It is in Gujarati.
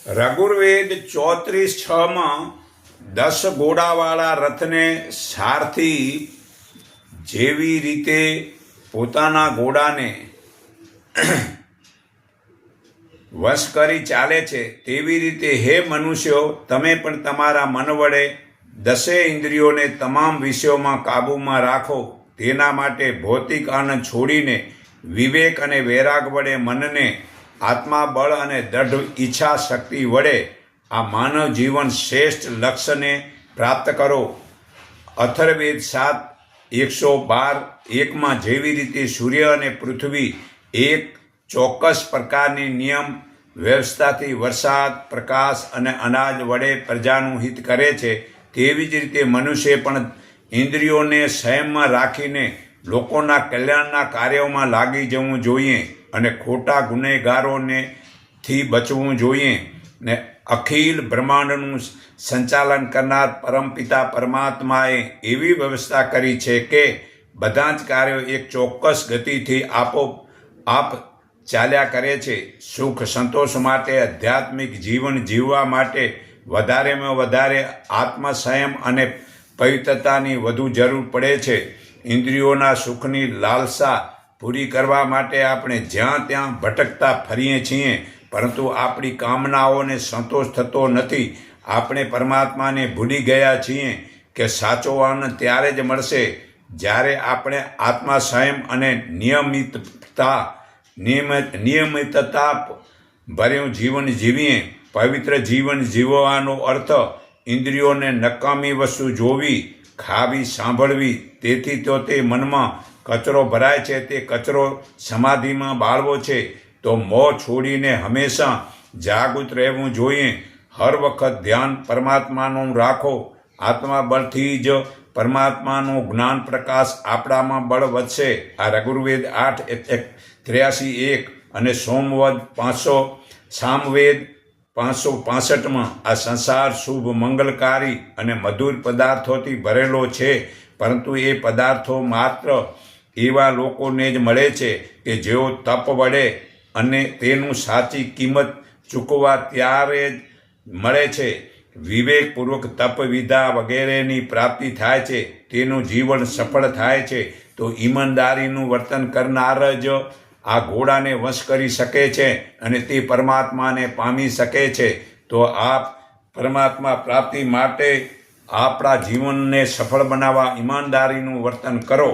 રઘુર્વેદ 34:6 10 ઘોડાવાળા રથને સારથી જેવી રીતે પોતાના ઘોડાને વશ કરી ચાલે છે તેવી રીતે હે મનુષ્યો તમે પણ તમારા મન વડે 10 ઇન્દ્રિયોને તમામ વિષયોમાં કાબૂમાં રાખો. તેના માટે ભૌતિક આનંદ છોડીને વિવેક અને વૈરાગ વડે મનને આત્મા બળ અને દૃઢ ઈચ્છા શક્તિ વડે આ માનવ જીવન શ્રેષ્ઠ લક્ષ્યને પ્રાપ્ત કરો. અથર્વવેદ 7:112 જેવી રીતે સૂર્ય અને પૃથ્વી એક ચોક્કસ પ્રકારની નિયમ વ્યવસ્થાથી વરસાદ, પ્રકાશ અને અનાજ વડે પ્રજાનું હિત કરે છે, તેવી જ રીતે મનુષ્ય પણ ઇન્દ્રિયોને સંયમમાં રાખીને લોકોના કલ્યાણના કાર્યોમાં લાગી જવું જોઈએ અને ખોટા ગુનેગારોથી બચવું જોઈએ. ને અખિલ બ્રહ્માંડનું સંચાલન કરનાર પરમપિતા પરમાત્માએ એવી વ્યવસ્થા કરી છે કે બધા જ કાર્યો એક ચોક્કસ ગતિથી આપોઆપ ચાલ્યા કરે છે. સુખ સંતોષ માટે, આધ્યાત્મિક જીવન જીવવા માટે વધારેમાં વધારે આત્મસંયમ અને પવિત્રતાની વધુ જરૂર પડે છે. ઇન્દ્રિયોના સુખની લાલસા પૂરી કરવા માટે આપણે જ્યાં ત્યાં ભટકતા ફરીએ છીએ, પરંતુ આપણી કામનાઓને સંતોષ થતો નથી. આપણે પરમાત્માને ભૂલી ગયા છીએ કે સાચો આનંદ ત્યારે જ મળશે જ્યારે આપણે આત્મસંયમ અને નિયમિતતા ભર્યું જીવન જીવીએ. પવિત્ર જીવન જીવવાનો અર્થ ઇન્દ્રિયોને નકામી વસ્તુ જોવી, ખાવી, સાંભળવી, તેથી તો તે મનમાં કચરો ભરાય છે તે કચરો સમાધિમાં બાળવો છે. તો મોં છોડીને હંમેશા જાગૃત રહેવું જોઈએ. હર વખત ધ્યાન પરમાત્માનું રાખો. આત્મા બળથી જ પરમાત્માનું જ્ઞાન પ્રકાશ આપણામાં બળ વધશે. આ રઘુર્વેદ 8:83 અને સામવેદ 565 આ સંસાર શુભ, મંગલકારી અને મધુર પદાર્થોથી ભરેલો છે, પરંતુ એ પદાર્થો માત્ર એવા લોકોને જ મળે છે કે જેઓ તપ વડે અને તેનું સાચી કિંમત ચૂકવવા ત્યારે જ મળે છે. વિવેકપૂર્વક તપ વિદ્યા વગેરેની પ્રાપ્તિ થાય છે, તેનું જીવન સફળ થાય છે. તો ઈમાનદારીનું વર્તન કરનાર જ આ ઘોડાને વશ કરી શકે છે અને તે પરમાત્માને પામી શકે છે. તો આ પરમાત્મા પ્રાપ્તિ માટે આપણા જીવનને સફળ બનાવવા ઈમાનદારીનું વર્તન કરો.